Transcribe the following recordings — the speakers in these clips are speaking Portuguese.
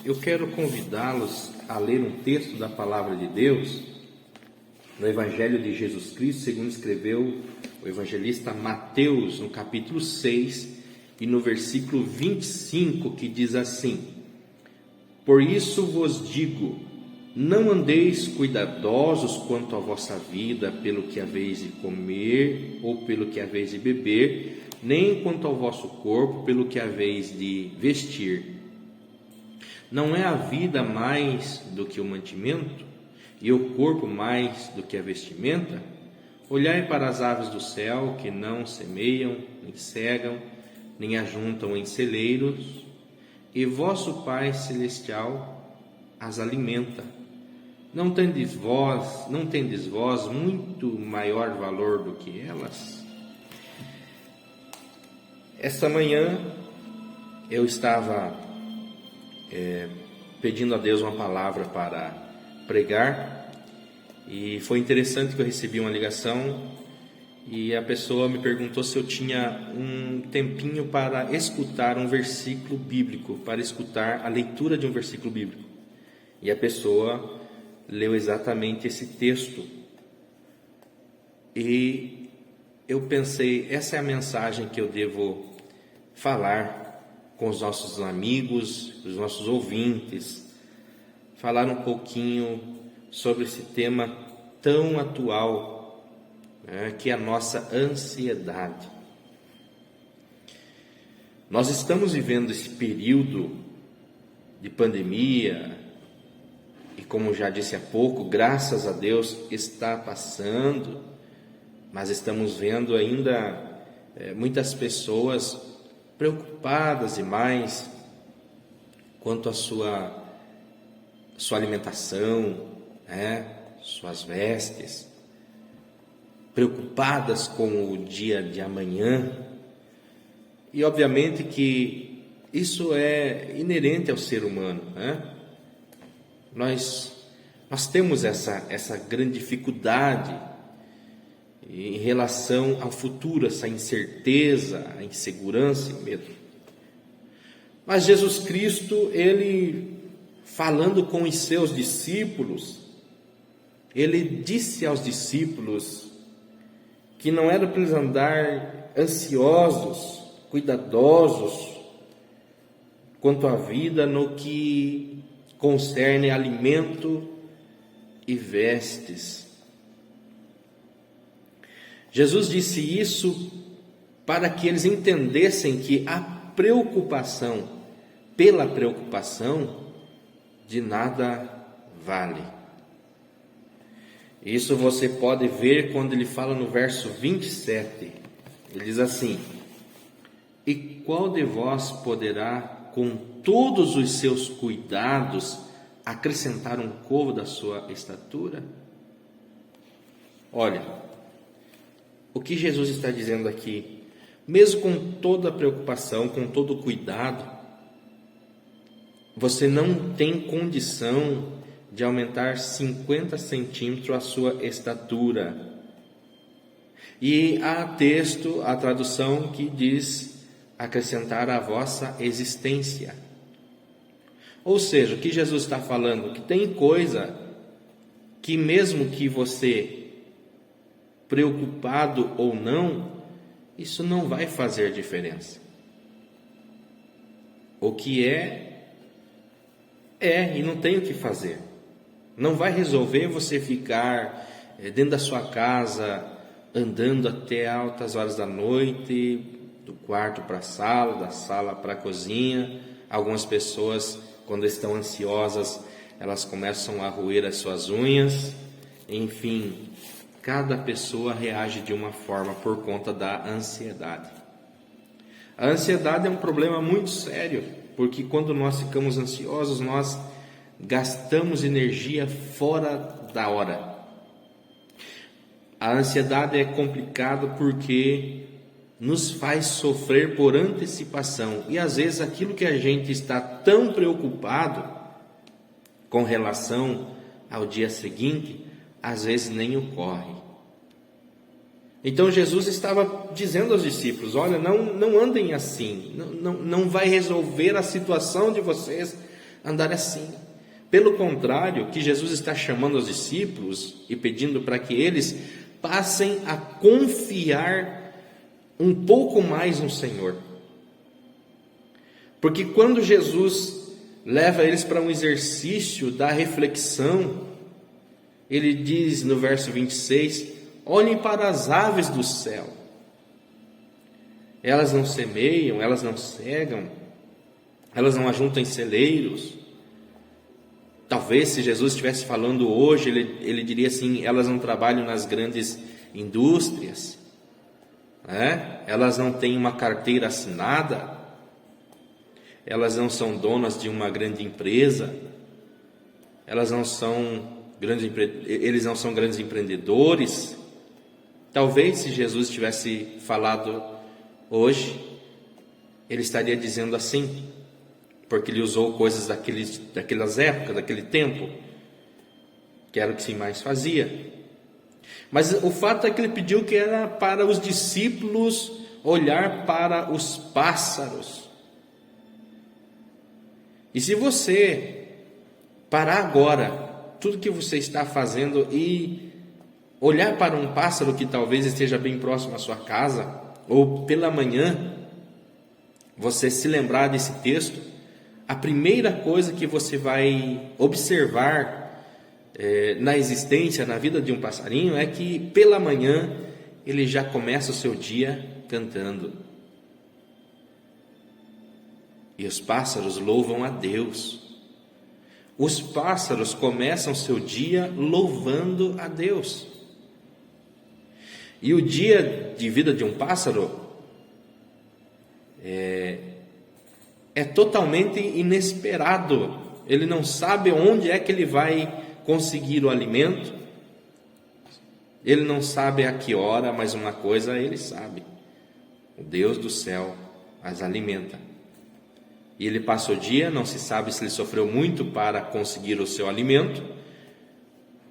eu quero convidá-los a ler um texto da Palavra de Deus no Evangelho de Jesus Cristo, segundo escreveu o evangelista Mateus, no capítulo 6 e no versículo 25, que diz assim: Por isso vos digo, não andeis cuidadosos quanto à vossa vida, pelo que haveis de comer ou pelo que haveis de beber, nem quanto ao vosso corpo, pelo que haveis de vestir. Não é a vida mais do que o mantimento, e o corpo mais do que a vestimenta? Olhai para as aves do céu, que não semeiam, nem cegam, nem ajuntam em celeiros, e vosso Pai Celestial as alimenta. Não tendes vós muito maior valor do que elas? Esta manhã eu estava pedindo a Deus uma palavra para pregar, e foi interessante que eu recebi uma ligação e a pessoa me perguntou se eu tinha um tempinho para escutar um versículo bíblico, para escutar a leitura de um versículo bíblico. E a pessoa leu exatamente esse texto. E eu pensei, essa é a mensagem que eu devo falar com os nossos amigos, os nossos ouvintes, falar um pouquinho sobre esse tema tão atual, que é a nossa ansiedade. Nós estamos vivendo esse período de pandemia, e como já disse há pouco, graças a Deus está passando, mas estamos vendo ainda muitas pessoas preocupadas demais quanto à sua alimentação, suas vestes, preocupadas com o dia de amanhã. E obviamente que isso é inerente ao ser humano, Nós temos essa grande dificuldade em relação ao futuro, essa incerteza, a insegurança e medo. Mas Jesus Cristo, Ele falando com os seus discípulos, Ele disse aos discípulos que não era para eles andar ansiosos, cuidadosos quanto à vida no que concerne alimento e vestes. Jesus disse isso para que eles entendessem que a preocupação pela preocupação de nada vale. Isso você pode ver quando ele fala no verso 27. Ele diz assim: E qual de vós poderá, com todos os seus cuidados, acrescentar um côvado da sua estatura? Olha, o que Jesus está dizendo aqui, mesmo com toda a preocupação, com todo o cuidado, você não tem condição de aumentar 50 centímetros a sua estatura. E há texto, a tradução que diz acrescentar a vossa existência. Ou seja, o que Jesus está falando? Que tem coisa que mesmo que você, preocupado ou não, isso não vai fazer diferença. O que é e não tem o que fazer. Não vai resolver você ficar dentro da sua casa, andando até altas horas da noite, do quarto para a sala, da sala para a cozinha. Algumas pessoas, quando estão ansiosas, elas começam a roer as suas unhas. Enfim, cada pessoa reage de uma forma por conta da ansiedade. A ansiedade é um problema muito sério, porque quando nós ficamos ansiosos, nós gastamos energia fora da hora. A ansiedade é complicada porque nos faz sofrer por antecipação, e às vezes aquilo que a gente está tão preocupado com relação ao dia seguinte, às vezes nem ocorre. Então Jesus estava dizendo aos discípulos: olha, não andem assim, não vai resolver a situação de vocês, andar assim. Pelo contrário, que Jesus está chamando os discípulos e pedindo para que eles passem a confiar um pouco mais no Senhor. Porque quando Jesus leva eles para um exercício da reflexão, ele diz no verso 26, olhem para as aves do céu. Elas não semeiam, elas não cegam, elas não ajuntam em celeiros. Talvez se Jesus estivesse falando hoje, ele diria assim, elas não trabalham nas grandes indústrias, né? Elas não têm uma carteira assinada, elas não são donas de uma grande empresa, eles não são grandes empreendedores. Talvez se Jesus tivesse falado hoje, ele estaria dizendo assim, porque ele usou coisas daquelas épocas, daquele tempo, que era o que se mais fazia. Mas o fato é que ele pediu que era para os discípulos olhar para os pássaros. E se você parar agora tudo que você está fazendo e olhar para um pássaro que talvez esteja bem próximo à sua casa, ou pela manhã, você se lembrar desse texto, a primeira coisa que você vai observar na existência, na vida de um passarinho, é que pela manhã ele já começa o seu dia cantando. E os pássaros louvam a Deus. Os pássaros começam o seu dia louvando a Deus. E o dia de vida de um pássaro é totalmente inesperado. Ele não sabe onde é que ele vai conseguir o alimento. Ele não sabe a que hora, mas uma coisa ele sabe: o Deus do céu as alimenta. E ele passa o dia, não se sabe se ele sofreu muito para conseguir o seu alimento,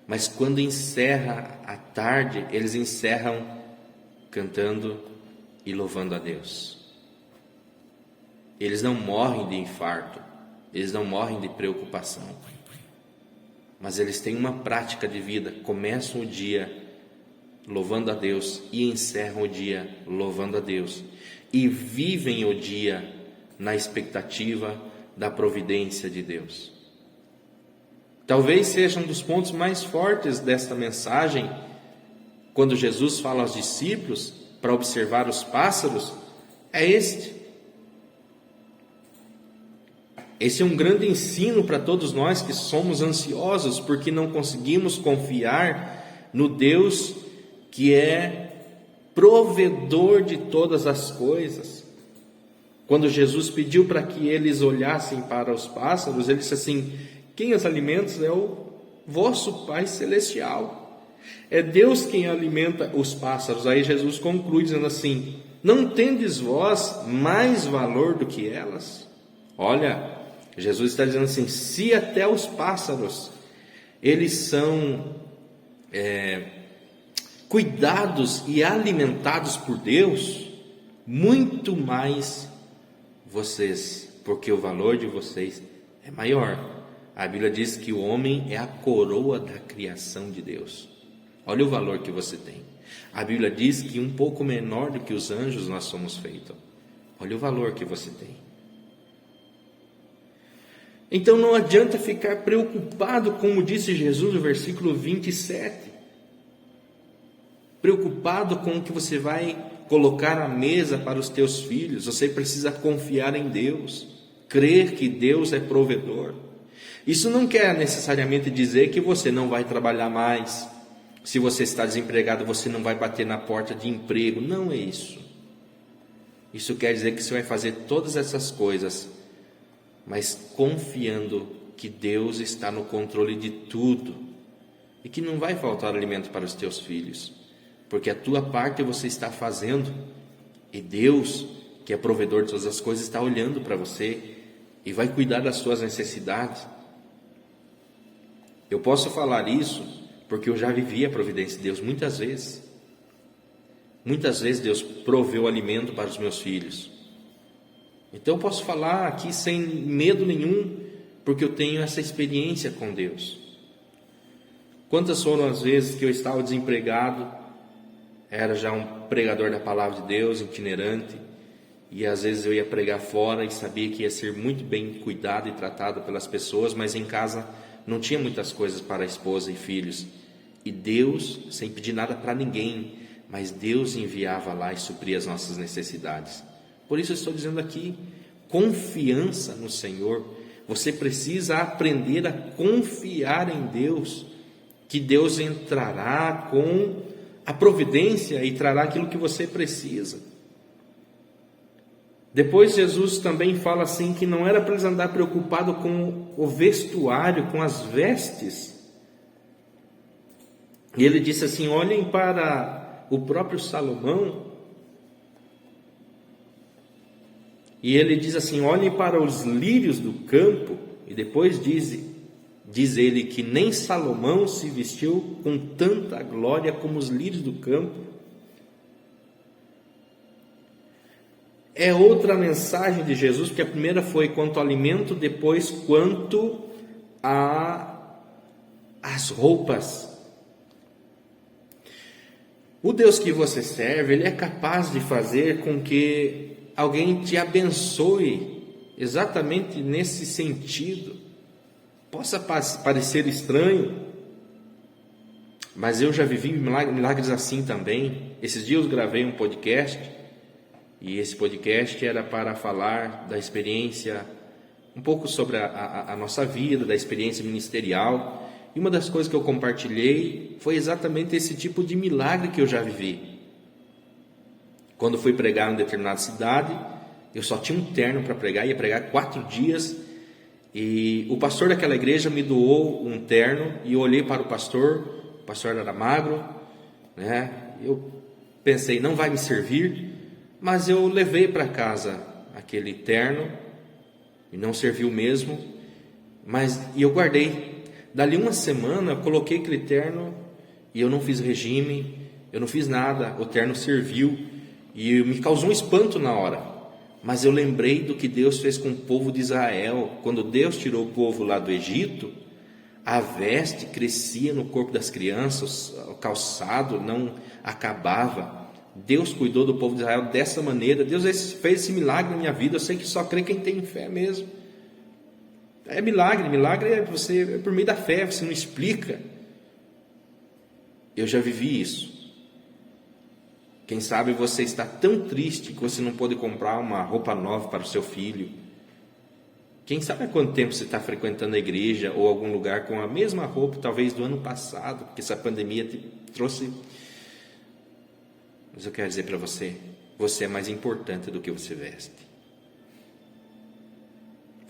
mas quando encerra a tarde, eles encerram cantando e louvando a Deus. Eles não morrem de infarto, eles não morrem de preocupação, mas eles têm uma prática de vida. Começam o dia louvando a Deus e encerram o dia louvando a Deus, e vivem o dia na expectativa da providência de Deus. Talvez seja um dos pontos mais fortes desta mensagem, quando Jesus fala aos discípulos para observar os pássaros, é este. Esse é um grande ensino para todos nós que somos ansiosos porque não conseguimos confiar no Deus que é provedor de todas as coisas. Quando Jesus pediu para que eles olhassem para os pássaros, ele disse assim: quem os alimenta é o vosso Pai Celestial. É Deus quem alimenta os pássaros. Aí Jesus conclui dizendo assim: não tendes vós mais valor do que elas? Olha, Jesus está dizendo assim: se até os pássaros eles são cuidados e alimentados por Deus, muito mais vocês, porque o valor de vocês é maior. A Bíblia diz que o homem é a coroa da criação de Deus. Olha o valor que você tem. A Bíblia diz que um pouco menor do que os anjos nós somos feitos. Olha o valor que você tem. Então não adianta ficar preocupado, como disse Jesus no versículo 27. Preocupado com o que você vai colocar à mesa para os teus filhos. Você precisa confiar em Deus, crer que Deus é provedor. Isso não quer necessariamente dizer que você não vai trabalhar mais. Se você está desempregado, você não vai bater na porta de emprego. Não é isso. Isso quer dizer que você vai fazer todas essas coisas, mas confiando que Deus está no controle de tudo e que não vai faltar alimento para os teus filhos, porque a tua parte você está fazendo, e Deus, que é provedor de todas as coisas, está olhando para você e vai cuidar das suas necessidades. Eu posso falar isso porque eu já vivi a providência de Deus muitas vezes. Muitas vezes Deus proveu alimento para os meus filhos. Então eu posso falar aqui sem medo nenhum porque eu tenho essa experiência com Deus. Quantas foram as vezes que eu estava desempregado, era já um pregador da palavra de Deus, itinerante, e às vezes eu ia pregar fora e sabia que ia ser muito bem cuidado e tratado pelas pessoas, mas em casa não tinha muitas coisas para a esposa e filhos. E Deus, sem pedir nada para ninguém, mas Deus enviava lá e supria as nossas necessidades. Por isso eu estou dizendo aqui, confiança no Senhor. Você precisa aprender a confiar em Deus, que Deus entrará com a providência e trará aquilo que você precisa. Depois Jesus também fala assim, que não era para eles andar preocupados com o vestuário, com as vestes. E ele disse assim, olhem para o próprio Salomão, e ele diz assim, olhem para os lírios do campo, e depois diz ele que nem Salomão se vestiu com tanta glória como os lírios do campo. É outra mensagem de Jesus, porque a primeira foi quanto ao alimento, depois quanto às roupas. O Deus que você serve, Ele é capaz de fazer com que alguém te abençoe, exatamente nesse sentido. Possa parecer estranho, mas eu já vivi milagres assim também. Esses dias eu gravei um podcast, e esse podcast era para falar da experiência, um pouco sobre a nossa vida, da experiência ministerial. E uma das coisas que eu compartilhei foi exatamente esse tipo de milagre que eu já vivi. Quando fui pregar em determinada cidade, eu só tinha um terno para pregar, ia pregar 4 dias, e o pastor daquela igreja me doou um terno, e eu olhei para o pastor era magro, né? Eu pensei, não vai me servir, mas eu levei para casa aquele terno, e não serviu mesmo, e eu guardei. Dali uma semana eu coloquei aquele terno e eu não fiz regime, eu não fiz nada, o terno serviu e me causou um espanto na hora. Mas eu lembrei do que Deus fez com o povo de Israel. Quando Deus tirou o povo lá do Egito, a veste crescia no corpo das crianças, o calçado não acabava. Deus cuidou do povo de Israel dessa maneira. Deus fez esse milagre na minha vida. Eu sei que só crê quem tem fé mesmo. É milagre é por meio da fé, você não explica. Eu já vivi isso. Quem sabe você está tão triste que você não pode comprar uma roupa nova para o seu filho. Quem sabe há quanto tempo você está frequentando a igreja ou algum lugar com a mesma roupa, talvez do ano passado, porque essa pandemia te trouxe. Mas eu quero dizer para você, você é mais importante do que você veste.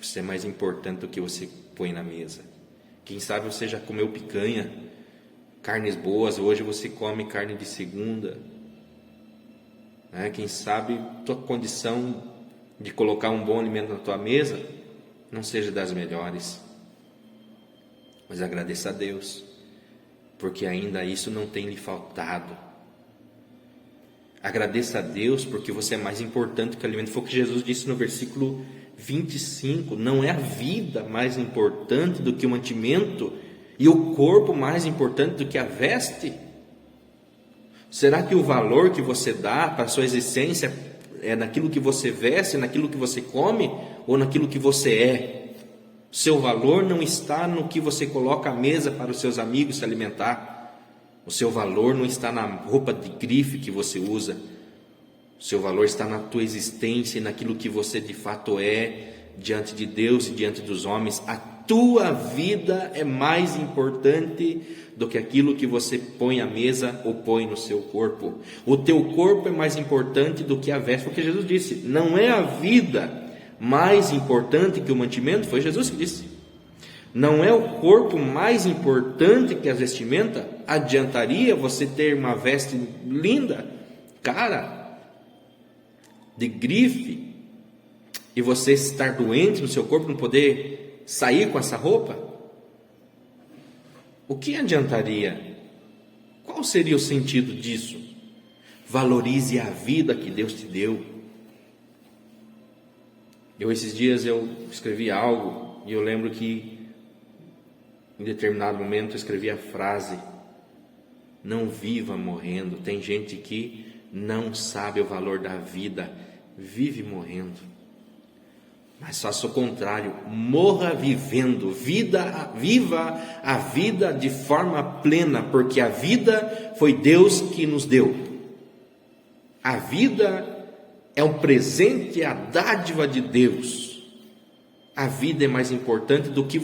Você é mais importante do que você põe na mesa. Quem sabe você já comeu picanha, carnes boas, hoje você come carne de segunda. Quem sabe tua condição de colocar um bom alimento na tua mesa não seja das melhores. Mas agradeça a Deus, porque ainda isso não tem lhe faltado. Agradeça a Deus porque você é mais importante que o alimento. Foi o que Jesus disse no versículo 25, não é a vida mais importante do que o mantimento e o corpo mais importante do que a veste? Será que o valor que você dá para a sua existência é naquilo que você veste, naquilo que você come ou naquilo que você é? Seu valor não está no que você coloca à mesa para os seus amigos se alimentar. O seu valor não está na roupa de grife que você usa. O seu valor está na tua existência e naquilo que você de fato é diante de Deus e diante dos homens. A tua vida é mais importante do que aquilo que você põe à mesa ou põe no seu corpo. O teu corpo é mais importante do que a veste, porque Jesus disse, não é a vida mais importante que o mantimento? Foi Jesus que disse. Não é o corpo mais importante que a vestimenta? Adiantaria você ter uma veste linda, cara, de grife, e você estar doente no seu corpo, não poder sair com essa roupa? O que adiantaria? Qual seria o sentido disso? Valorize a vida que Deus te deu. Esses dias eu escrevi algo E eu lembro que em determinado momento eu escrevi a frase: não viva morrendo. Tem gente que não sabe o valor da vida, vive morrendo. Mas faça o contrário, morra vivendo, viva a vida de forma plena, porque a vida foi Deus que nos deu. A vida é um presente, a dádiva de Deus. A vida é mais importante do que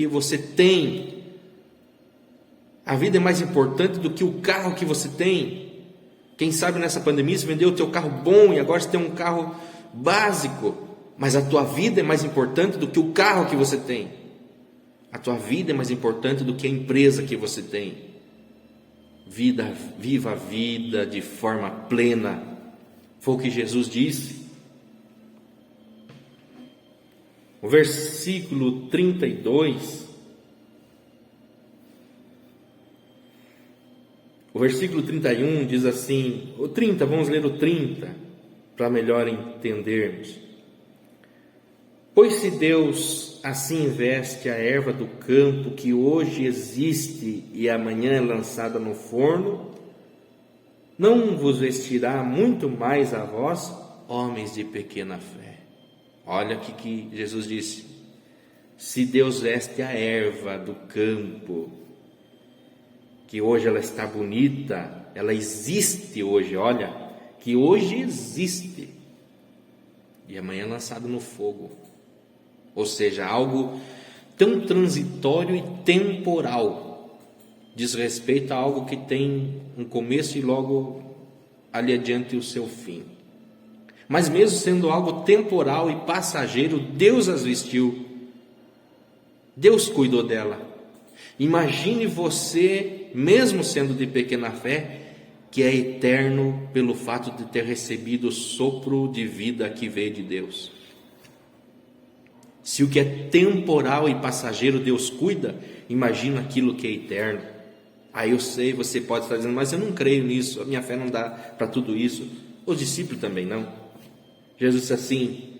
você tem. A vida é mais importante do que o carro que você tem. Quem sabe nessa pandemia você vendeu o teu carro bom e agora você tem um carro básico. Mas a tua vida é mais importante do que o carro que você tem. A tua vida é mais importante do que a empresa que você tem. Viva a vida de forma plena. Foi o que Jesus disse. O versículo 32. O versículo 31 diz assim, o 30, vamos ler o 30, para melhor entendermos. Pois se Deus assim veste a erva do campo, que hoje existe e amanhã é lançada no forno, não vos vestirá muito mais a vós, homens de pequena fé. Olha o que Jesus disse. Se Deus veste a erva do campo, que hoje ela está bonita, ela existe hoje, olha, que hoje existe, e amanhã é lançado no fogo. Ou seja, algo tão transitório e temporal, diz respeito a algo que tem um começo e logo ali adiante o seu fim. Mas mesmo sendo algo temporal e passageiro, Deus as vestiu, Deus cuidou dela. Imagine você, mesmo sendo de pequena fé, que é eterno pelo fato de ter recebido o sopro de vida que veio de Deus. Se o que é temporal e passageiro Deus cuida, imagina aquilo que é eterno. Aí eu sei, você pode estar dizendo, mas eu não creio nisso, a minha fé não dá para tudo isso. Os discípulos também não. Jesus disse assim,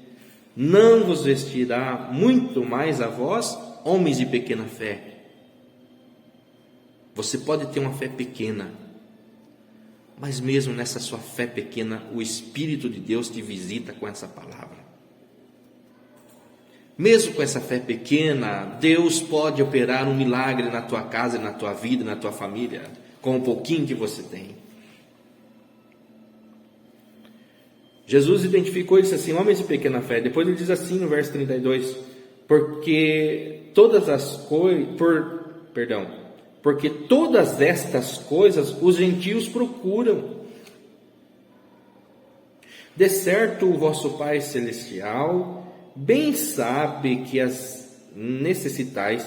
não vos vestirá muito mais a vós, homens de pequena fé. Você pode ter uma fé pequena, mas mesmo nessa sua fé pequena, o Espírito de Deus te visita com essa palavra. Mesmo com essa fé pequena, Deus pode operar um milagre na tua casa, na tua vida, na tua família, com o pouquinho que você tem. Jesus identificou e disse assim, homens de pequena fé. Depois ele diz assim no verso 32, porque todas estas coisas os gentios procuram. De certo o vosso Pai Celestial bem sabe que as necessitais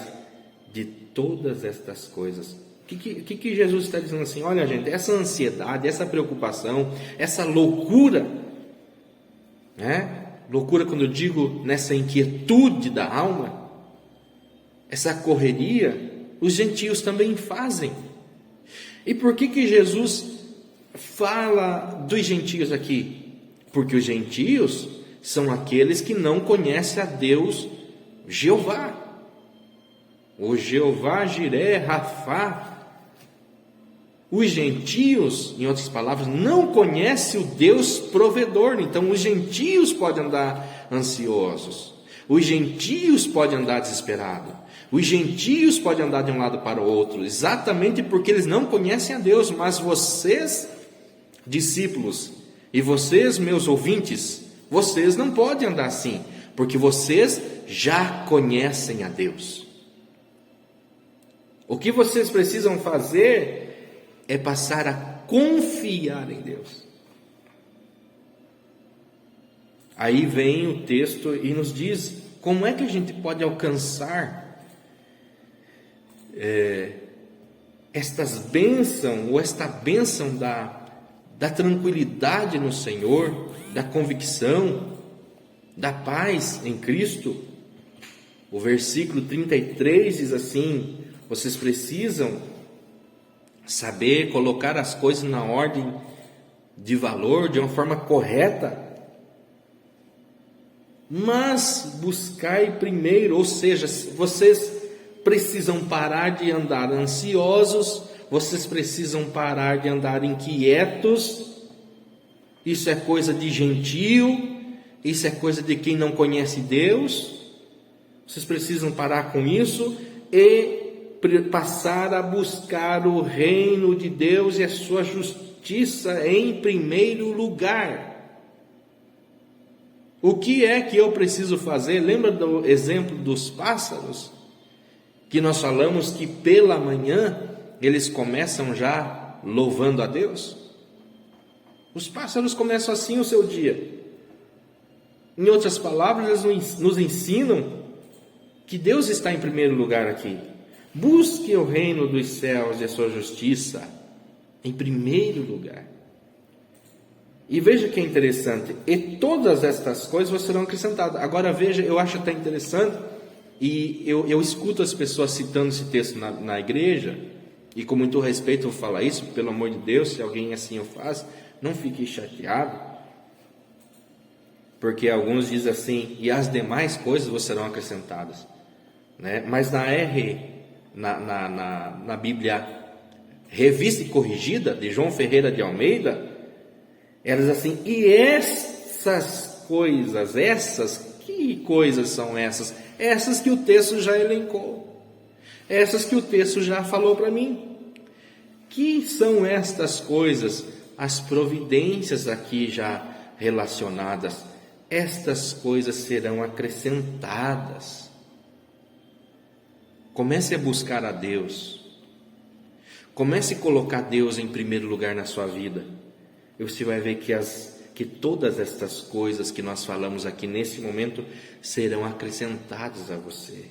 de todas estas coisas. O que Jesus está dizendo assim? Olha, gente, essa ansiedade, essa preocupação, essa loucura, né? Loucura quando eu digo nessa inquietude da alma, essa correria, os gentios também fazem. E por que Jesus fala dos gentios aqui? Porque os gentios são aqueles que não conhecem a Deus Jeová, o Jeová Jiré, Rafá. Os gentios, em outras palavras, não conhecem o Deus provedor. Então os gentios podem andar ansiosos, os gentios podem andar desesperados, os gentios podem andar de um lado para o outro, exatamente porque eles não conhecem a Deus. Mas vocês, discípulos, e vocês, meus ouvintes, vocês não podem andar assim, porque vocês já conhecem a Deus. O que vocês precisam fazer é passar a confiar em Deus. Aí vem o texto e nos diz como é que a gente pode alcançar estas bênçãos, ou esta bênção da tranquilidade no Senhor, da convicção, da paz em Cristo. O versículo 33 diz assim, vocês precisam saber colocar as coisas na ordem de valor, de uma forma correta. Mas buscai primeiro, ou seja, vocês precisam parar de andar ansiosos, vocês precisam parar de andar inquietos. Isso é coisa de gentio, isso é coisa de quem não conhece Deus. Vocês precisam parar com isso e passar a buscar o reino de Deus e a sua justiça em primeiro lugar. O que é que eu preciso fazer? Lembra do exemplo dos pássaros? Que nós falamos que pela manhã eles começam já louvando a Deus? Os pássaros começam assim o seu dia. Em outras palavras, eles nos ensinam que Deus está em primeiro lugar aqui. Busque o reino dos céus e a sua justiça em primeiro lugar. E veja que é interessante, e todas estas coisas serão acrescentadas. Agora veja, eu acho até interessante, e eu escuto as pessoas citando esse texto na igreja, e com muito respeito eu vou falar isso, pelo amor de Deus, se alguém assim o faz, não fique chateado, porque alguns dizem assim, e as demais coisas vos serão acrescentadas, né? Mas na Bíblia Revista e Corrigida, de João Ferreira de Almeida, elas assim, e essas coisas, que coisas são essas? Essas que o texto já elencou, essas que o texto já falou para mim. Que são estas coisas? As providências aqui já relacionadas, estas coisas serão acrescentadas. Comece a buscar a Deus, comece a colocar Deus em primeiro lugar na sua vida. E você vai ver que todas estas coisas que nós falamos aqui nesse momento serão acrescentadas a você.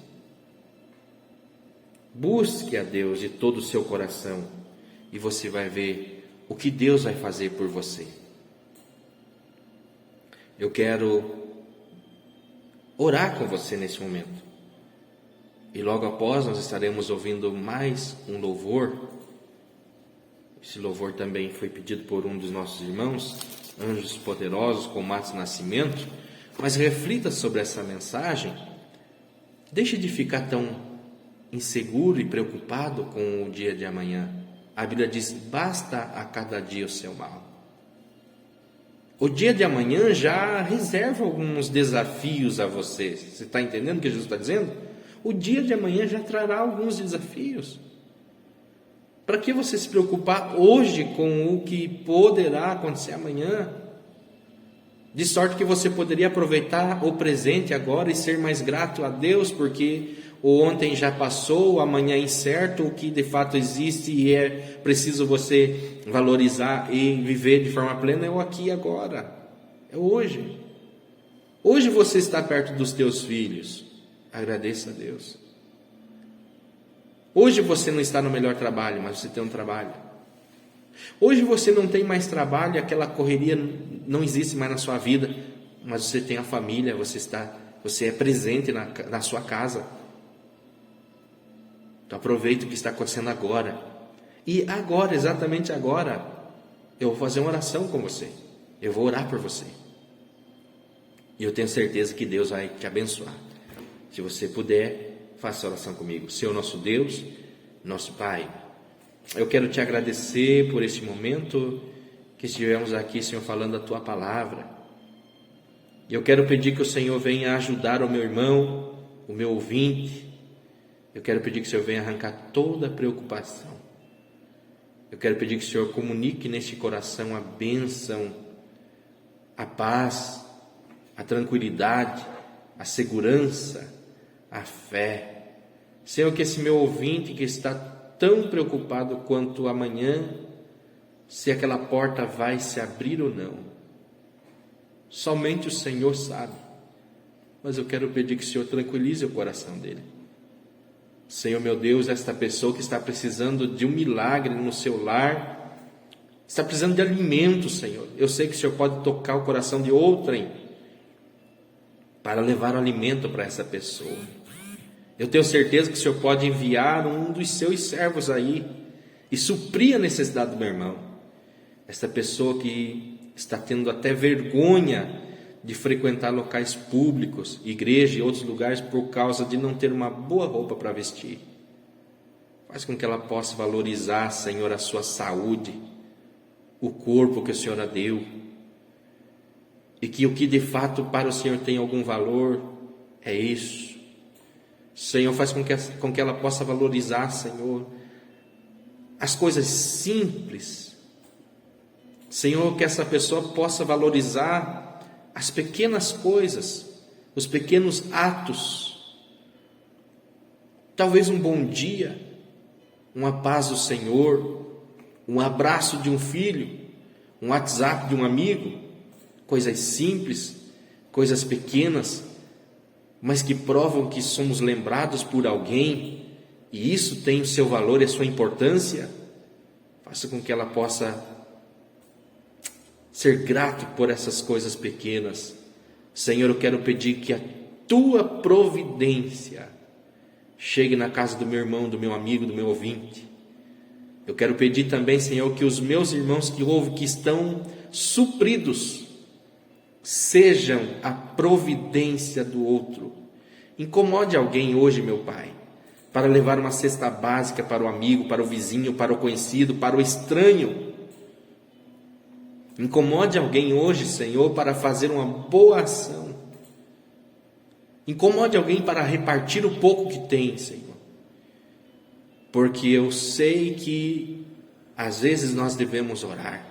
Busque a Deus de todo o seu coração e você vai ver o que Deus vai fazer por você. Eu quero orar com você nesse momento. E logo após nós estaremos ouvindo mais um louvor. Esse louvor também foi pedido por um dos nossos irmãos, Anjos Poderosos, com Matos Nascimento. Mas reflita sobre essa mensagem. Deixe de ficar tão inseguro e preocupado com o dia de amanhã. A Bíblia diz, basta a cada dia o seu mal. O dia de amanhã já reserva alguns desafios a você. Você está entendendo o que Jesus está dizendo? O dia de amanhã já trará alguns desafios. Para que você se preocupar hoje com o que poderá acontecer amanhã? De sorte que você poderia aproveitar o presente agora e ser mais grato a Deus, porque o ontem já passou, o amanhã é incerto, o que de fato existe e é preciso você valorizar e viver de forma plena é o aqui e agora, é hoje. Hoje você está perto dos teus filhos, agradeça a Deus. Hoje você não está no melhor trabalho, mas você tem um trabalho. Hoje você não tem mais trabalho, aquela correria não existe mais na sua vida, mas você tem a família, você é presente na sua casa. Então aproveita o que está acontecendo agora. E agora, exatamente agora, eu vou fazer uma oração com você. Eu vou orar por você. E eu tenho certeza que Deus vai te abençoar. Se você puder, faça a oração comigo. Senhor nosso Deus, nosso Pai, eu quero te agradecer por este momento que estivemos aqui, Senhor, falando a Tua palavra. E eu quero pedir que o Senhor venha ajudar o meu irmão, o meu ouvinte. Eu quero pedir que o Senhor venha arrancar toda a preocupação. Eu quero pedir que o Senhor comunique neste coração a bênção, a paz, a tranquilidade, a segurança, a fé. Senhor, que esse meu ouvinte que está tão preocupado quanto amanhã, se aquela porta vai se abrir ou não, somente o Senhor sabe. Mas eu quero pedir que o Senhor tranquilize o coração dele. Senhor meu Deus, esta pessoa que está precisando de um milagre no seu lar, está precisando de alimento, Senhor. Eu sei que o Senhor pode tocar o coração de outrem para levar o alimento para essa pessoa. Eu tenho certeza que o Senhor pode enviar um dos seus servos aí e suprir a necessidade do meu irmão. Esta pessoa que está tendo até vergonha de frequentar locais públicos, igreja e outros lugares, por causa de não ter uma boa roupa para vestir. Faz com que ela possa valorizar, Senhor, a sua saúde, o corpo que o Senhor a deu, e que o que de fato para o Senhor tem algum valor é isso. Senhor, faz com que ela possa valorizar, Senhor, as coisas simples. Senhor, que essa pessoa possa valorizar as pequenas coisas, os pequenos atos. Talvez um bom dia, uma paz do Senhor, um abraço de um filho, um WhatsApp de um amigo, coisas simples, coisas pequenas, mas que provam que somos lembrados por alguém, e isso tem o seu valor e a sua importância. Faça com que ela possa ser grato por essas coisas pequenas. Senhor, eu quero pedir que a tua providência chegue na casa do meu irmão, do meu amigo, do meu ouvinte. Eu quero pedir também, Senhor, que os meus irmãos que ouvem, que estão supridos, sejam a providência do outro. Incomode alguém hoje, meu Pai, para levar uma cesta básica para o amigo, para o vizinho, para o conhecido, para o estranho. Incomode alguém hoje, Senhor, para fazer uma boa ação. Incomode alguém para repartir o pouco que tem, Senhor. Porque eu sei que às vezes nós devemos orar,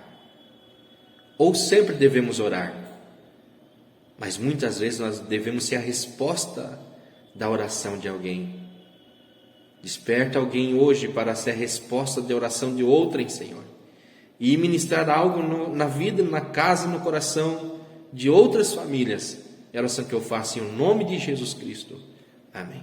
ou sempre devemos orar, mas muitas vezes nós devemos ser a resposta da oração de alguém. Desperta alguém hoje para ser a resposta da oração de outrem, Senhor, e ministrar algo na vida, na casa, no coração de outras famílias. É a oração que eu faço em nome de Jesus Cristo. Amém.